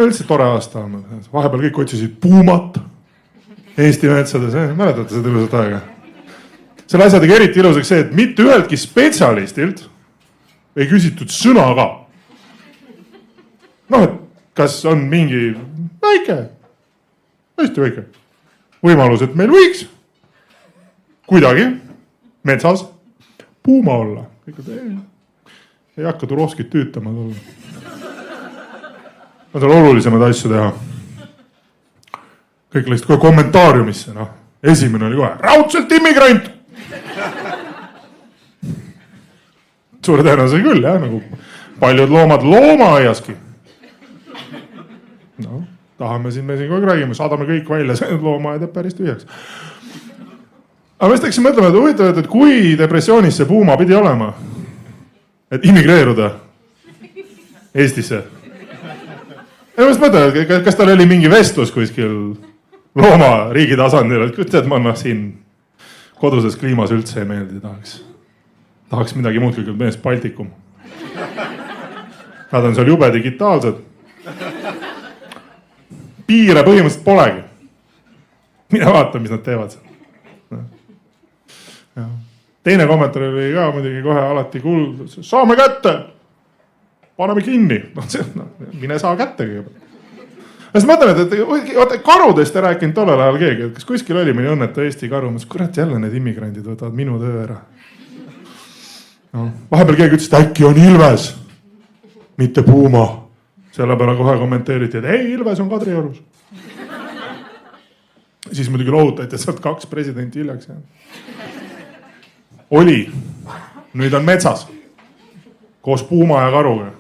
üldse tore aasta olnud. Vahepeal kõik otsisid puumat Eesti metsades. Mäletate seda ilusat aega? Selle asja tegi eriti ilusaks see, et mitte üheltki spetsialistilt ei küsitud sõna ka. Noh, et kas on mingi väike, hästi väike võimalus, et meil võiks kuidagi metsas puuma olla. Ei hakka Turovskit tüütama. On seal olulisemaid asju teha. Kõik läksid kohe kommentaariumisse. No. Esimene oli kohe raudselt immigrant. Suure tõenäosusega küll, jah, nagu paljud loomad loomaaiaski. No, tahame siin, me siin kogu aeg räägime, saadame kõik välja, see loomaaed jääb päris tühjaks. Aga ma hakkasin mõtlema, et huvitav, et kui depressioonis see puuma pidi olema, et immigreeruda Eestisse. Ja ma mõtlen, kas tal oli mingi vestlus kuskil loomariigi tasandil, et tead, ma siin koduses kliimas üldse ei meeldi tahaks midagi muud kui mees Baltikum. Nad on seal jube digitaalsed. Piire põhimõtteliselt polegi. Mine vaata, mis nad teevad seal. Ja. Teine kommentaar oli ka muidugi kohe alati kuulda. Saame kätte! Paneme kinni. Mine saa kätte kõigepealt. Siis mõtlen, et karudest ei rääkinud tollel ajal keegi. Kas kuskil oli mõni õnnetu Eesti karu? Mõtles, kurat jälle need immigrandid võtavad minu töö ära. No, vahepeal keegi ütles, et äkki on Ilves, mitte puuma. Selle peale kohe kommenteeriti, et ei, Ilves on Kadriorus. Siis muidugi lohutati, et sealt 2 presidenti hiljaks jäänud. Oli. Nüüd on metsas. Koos puuma ja karuga.